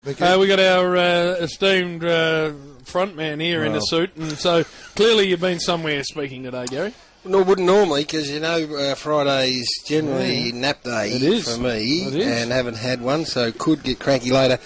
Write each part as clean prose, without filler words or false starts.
We got our esteemed front man here in a suit, and so clearly you've been somewhere speaking today, Gary. No, wouldn't normally, because Friday's generally nap day for me, and haven't had one, so could get cranky later.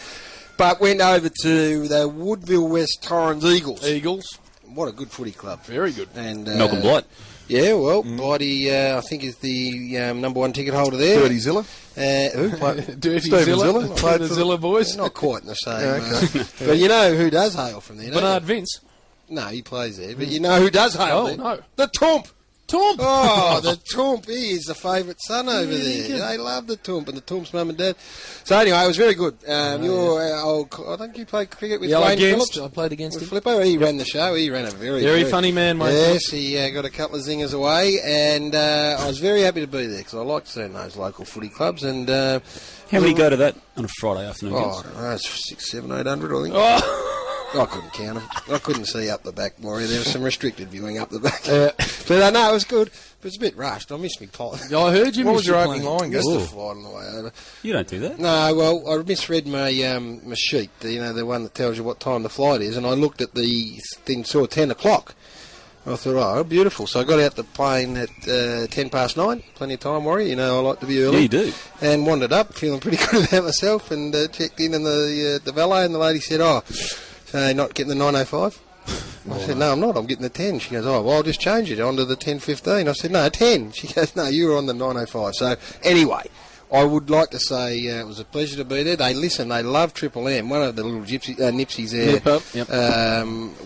But went over to the Woodville West Torrens Eagles. What a good footy club. Very good. And Malcolm Blight. Yeah, well, Blighty, I think, is the number one ticket holder there. Dirty Zilla. Dirty Zilla. Played for the Zilla boys. Not quite in the same. But you know who does hail from there, Bernard Vince. No, he plays there. But you know who does hail there? No. The Tomp. Tomp! Oh, the Tomp. He is the favourite son over there. They love the Tomp and the Tomp's mum and dad. So anyway, it was very good. Your old... I think you played cricket with Wayne Phillips. I played against him. Flippo. He ran the show. He ran a very funny man, mate. Yes, he got a couple of zingers away, and I was very happy to be there because I like seeing those local footy clubs. And how many go to that on a Friday afternoon? I don't know, it's 600, 700, 800, I think. I couldn't count them. I couldn't see up the back, Warrior. There was some restricted viewing up the back. But no, it was good. But it's a bit rushed. I missed me plot. I heard you. What was your opening line? Missed the flight on the way over. You don't do that. No, well, I misread my sheet, the one that tells you what time the flight is, and I looked at the thing, saw 10 o'clock. I thought, oh, beautiful. So I got out the plane at 9:10. Plenty of time, Warrior. I like to be early. Yeah, you do. And wandered up, feeling pretty good about myself, and checked in the valet, and the lady said, not getting the 9:05? I said, no, I'm not. I'm getting the 10. She goes, well, I'll just change it onto the 10:15. I said, no, 10. She goes, no, you were on the 9:05. So, anyway, I would like to say it was a pleasure to be there. They listen. They love Triple M. One of the little Nipsies there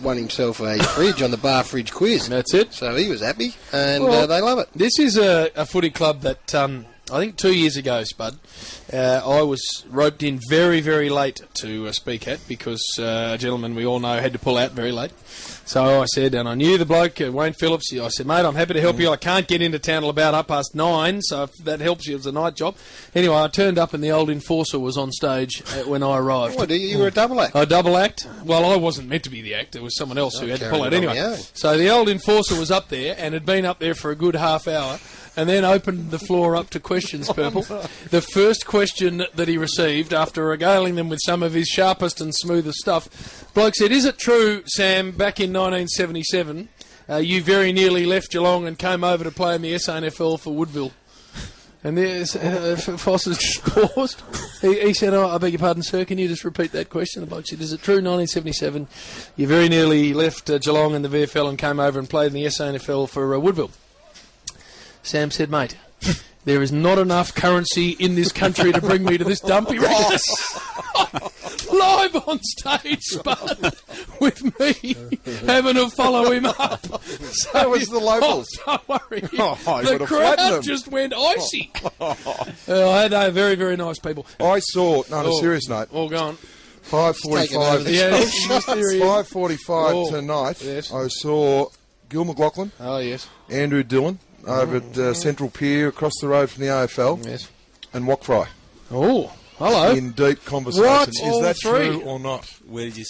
won himself a fridge on the Bar Fridge quiz. That's it. So he was happy, and they love it. This is a footy club that... I think 2 years ago, Spud, I was roped in very, very late to speak at because a gentleman we all know had to pull out very late. So I said, and I knew the bloke, Wayne Phillips, I said, mate, I'm happy to help you. I can't get into town till about 9:30, so if that helps you, it's a night job. Anyway, I turned up and the old enforcer was on stage when I arrived. What, you were a double act? A double act? Well, I wasn't meant to be the act. It was someone else who had to pull out anyway. So the old enforcer was up there and had been up there for a good half hour. And then opened the floor up to questions, Purple. The first question that he received, after regaling them with some of his sharpest and smoothest stuff, bloke said, is it true, Sam, back in 1977, you very nearly left Geelong and came over to play in the SANFL for Woodville? And there's Foster just paused. He said, I beg your pardon, sir, can you just repeat that question? The bloke said, is it true, 1977, you very nearly left Geelong and the VFL and came over and played in the SANFL for Woodville? Sam said, mate, there is not enough currency in this country to bring me to this dump. He reckons. Live on stage, Spud, with me, having to follow him up. So that was the locals. Don't worry. The crowd just went icy. They're very, very nice people. I saw, on a serious note. All gone. 5:45. Yeah, 5:45 tonight. Yes. I saw Gill McLachlan. Oh, yes. Andrew Dillon over at Central Pier, across the road from the AFL. Yes. And Wok Fry. Oh, hello. In deep conversation. What? Is All that three? true or not? Where did you...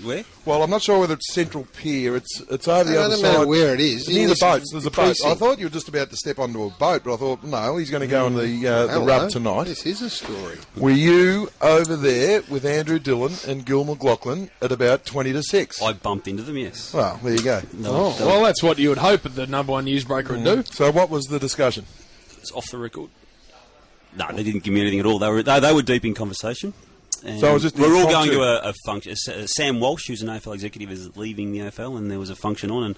Where? Well, I'm not sure whether it's Central Pier. It's over the other side. It doesn't side. matter where it is. Near the boats. There's a boat. precinct. I thought you were just about to step onto a boat, but I thought, no, he's going to go on the rub tonight. This is a story. Were you over there with Andrew Dillon and Gill McLachlan at about 20 to 6? I bumped into them, yes. Well, there you go. Well, that's what you would hope the number one newsbreaker would do. So what was the discussion? It's off the record. No, they didn't give me anything at all. They were deep in conversation. And so it was just we're all going to a function. Sam Walsh, who's an AFL executive, is leaving the AFL, and there was a function on,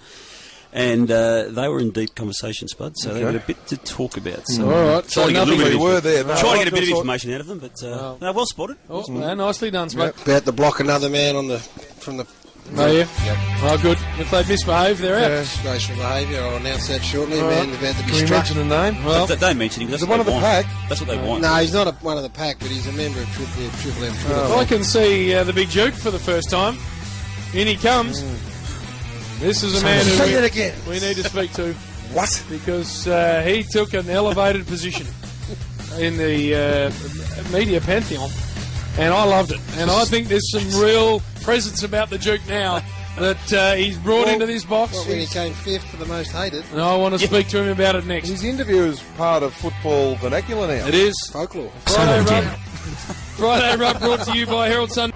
and they were in deep conversation, Spud. So they had a bit to talk about. So all right. So we were there. Trying to get a bit of information out of them, but well spotted. Oh, nicely done, Spud. About to block another man from the. Oh, yeah? Yep. Oh, good. If they misbehave, they're out. Disgraceful behaviour. I'll announce that shortly. Man about to be Can you struck. mention a name? Well, don't mention him. That's is it what one of they the want. pack? That's what they want. No, he's not one of the pack, but he's a member of Triple M. I can see the big Duke for the first time. In he comes. This is a man who we need to speak to. What? Because he took an elevated position in the media pantheon, and I loved it. And I think there's some real presence about the Duke now that he's brought into this box. When he came fifth for the most hated. And I want to speak to him about it next. His interview is part of football vernacular now. It is. Folklore. Friday run. Friday Rub brought to you by Herald Sun.